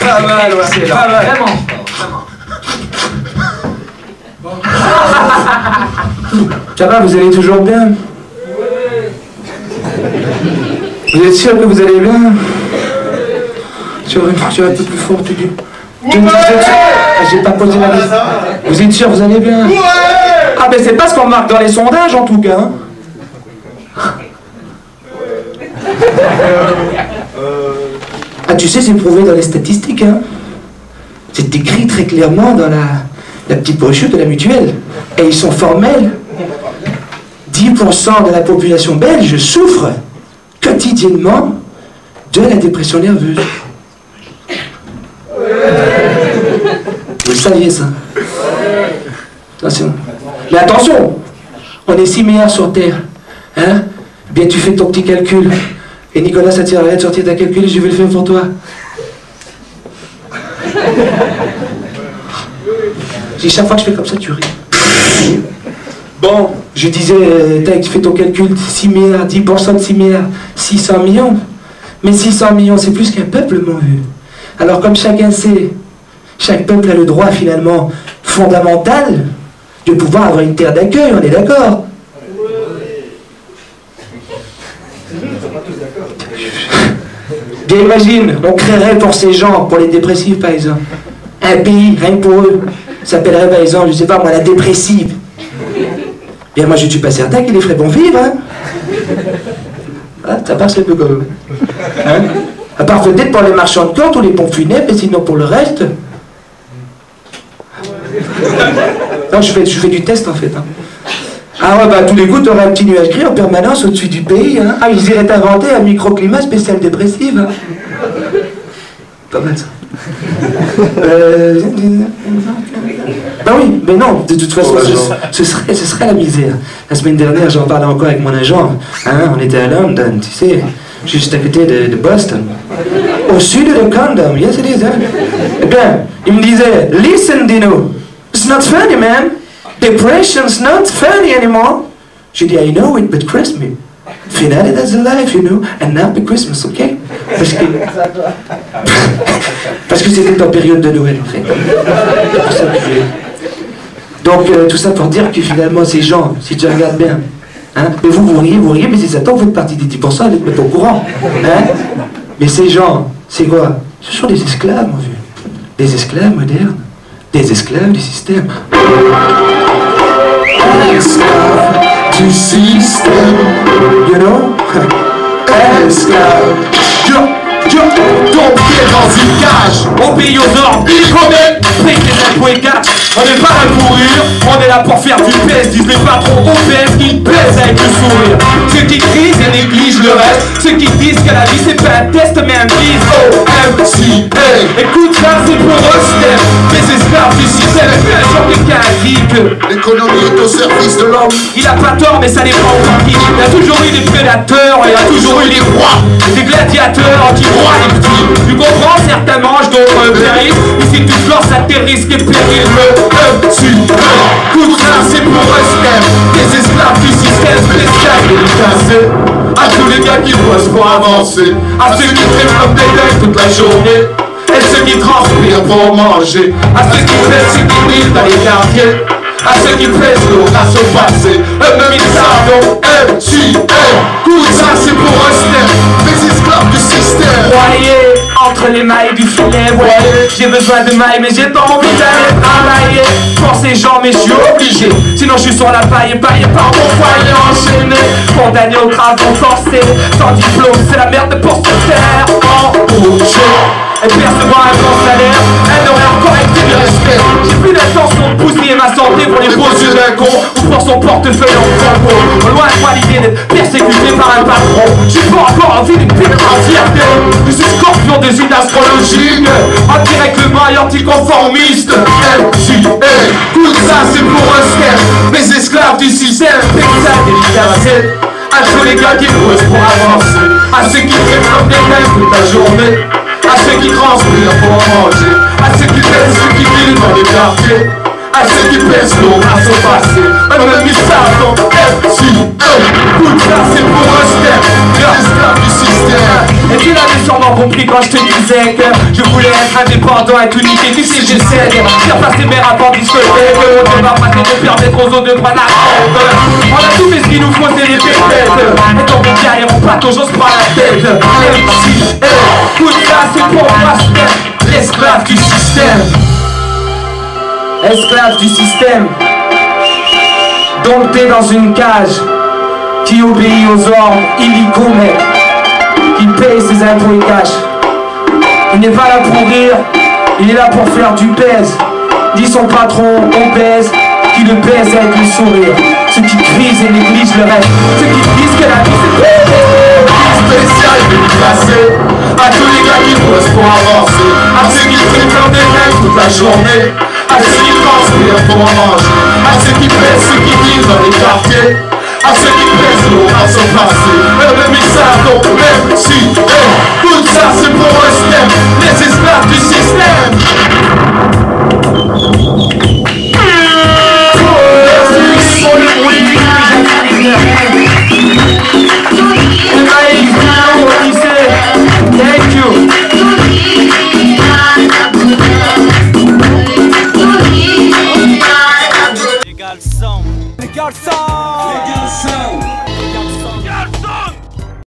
Pas mal, ouais, c'est pas mal. Vraiment. Ça va, vous allez toujours bien? Vous êtes sûr que vous allez bien? Tu es un peu plus fort, tu dis. J'ai pas posé la question. Vous êtes sûr, vous allez bien? Ah, mais c'est pas ce qu'on marque dans les sondages, en tout cas. Hein. Ah, tu sais, c'est prouvé dans les statistiques. Hein. C'est écrit très clairement dans la petite brochure de la mutuelle. Et ils sont formels. 10% de la population belge souffre quotidiennement de la dépression nerveuse. Vous le saviez, ça? Attention. Mais attention, on est 6 milliards sur Terre. Hein? Bien, tu fais ton petit calcul. Et Nicolas, ça tire à de sortir ta calcul et je vais le faire pour toi. Si chaque fois que je fais comme ça, tu ris. Bon, je disais, tu fais ton calcul, 6 milliards, 10% de 6 milliards, 600 millions. Mais 600 millions, c'est plus qu'un peuple, mon vieux. Alors, comme chacun sait, chaque peuple a le droit, finalement, fondamental, de pouvoir avoir une terre d'accueil, on est d'accord? Bien, imagine, on créerait pour ces gens, pour les dépressifs, par exemple, un pays, rien que pour eux, s'appellerait, par exemple, je sais pas moi, la dépressive. Bien, moi, je ne suis pas certain qu'il les ferait bon vivre, hein. Ah, ça passe un peu comme... Hein? À part peut-être pour les marchands de cordes ou les pompes funèbres, mais sinon pour le reste... Non, je fais du test, en fait. Hein. Ah ouais, bah, à tous les coups, tu aurais un petit nuage gris en permanence au-dessus du pays, hein. Ah, ils iraient inventer un microclimat spécial dépressif, hein. Pas mal, ça. Ben oui, mais non, de toute façon, ce serait la misère. La semaine dernière, j'en parlais encore avec mon agent. Hein, on était à London, tu sais, juste à côté de Boston. Au sud de Condom, yes it is, hein. Eh bien, il me disait, listen, Dino, it's not funny, man. Depression's not funny anymore. J'ai dit, I know it, but trust me. Finale, that's the life, you know, and happy Christmas, ok? Parce que c'était en période de Noël, en fait. Donc, tout ça pour dire que finalement, ces gens, si tu regardes bien, hein, mais vous riez, mais c'est ça, tant que vous faites partie des 10%, vous n'êtes même pas au courant. Hein? Mais ces gens, c'est quoi? Ce sont des esclaves, mon vieux. Des esclaves modernes. Des esclaves du système. Esclaves du système. You know? Esclaves. Donc t'es dans une cage, on paye aux ordres, il connaît, paye tes impôts et gâches. On n'est pas là pour rire, on est là pour faire du pèse. Disent les patrons, on pèse, qu'ils pèsent avec le sourire. Ceux qui crient et négligent le reste, ceux qui disent que la vie c'est pas un test mais un bise. O-M-C-A. Écoute ça, c'est pour eux, Steph, les esclaves du système. Et puis un jour quelqu'un a dit que l'économie est au service de l'homme. Il a pas tort mais ça dépend pour qui. Il y a toujours eu des prédateurs, il y a toujours eu des rois, des gladiateurs qui roi les petits. Tu comprends, certains mangent, d'autres périssent. Ici tu te lances à tes risques et périls. Écoute ça, c'est pour eux, des esclaves du système spécial dédicacé à tous les gars qui bossent pour avancer, à ceux qui développent des dingues toute la journée, et ceux qui transpirent pour manger, à ceux qui pressent, ceux qui vivent dans les quartiers, à ceux qui pressent l'eau à se passer. Eux-mêmes ils savent, donc écoute ça, c'est pour eux, des esclaves du système. Voyez, entre les mailles du filet, voyez, j'ai besoin de mailles mais j'ai pas envie d'aller travailler pour ces gens, mais je suis obligé, sinon je suis sur la paille et paillé par mon foyer enchaîné, condamné au travail forcé, sans diplôme, c'est la merde pour se faire embaucher et percevoir un grand salaire, un horaire correct et du respect. J'ai plus l'intention de bousiller ma santé pour les beaux yeux d'un con ou pour son portefeuille en propos. Loin de moi l'idée d'être persécuté par un patron. J'ai pas encore envie d'une pire entièreté. Je suis scorpion des îles astrologiques, en direct le maille anticonformiste. Tout ça c'est pour eux, les esclaves du système. Spectacle dédicacé à tous les gars qui bossent pour avancer, à ceux qui développent des rêves toute la journée, à ceux qui transpirent pour manger, à ceux qui pèsent, ceux qui vivent dans les quartiers, à ceux qui pèsent lourd à son passé. Un message donc MC, tout ça c'est pour un step, l'esclave du système. Et tu l'avais sûrement compris quand je te disais que je voulais être indépendant et tout niquer. Tu sais j'essaie de faire passer mes rapports discothèques. On ne va pas te permettre aux autres de prendre la tête. On a tout fait ce qu'il nous faut, c'est les pépettes. Et donc on vient et on pas toujours se prend la tête. MC, tout ça c'est pour moi step, l'esclave du système. Esclave du système, dompté dans une cage, qui obéit aux ordres illégaux, mec, qui paye ses impôts et cash. Il n'est pas là pour rire, il est là pour faire du baise. Dit son patron, on baise, qui le baise avec le sourire. Ceux qui crisent et négligent le reste, ceux qui disent que la vie c'est spécial dédicacé à tous les gars qui bossent pour avancer, à ceux qui préparent des rêves toute la journée, à ceux qui transpirent pour manger, à ceux qui pèsent, ceux qui vivent dans les quartiers, à ceux qui pèsent lourd à son passé. Le message donc même si tout ça c'est pour un step.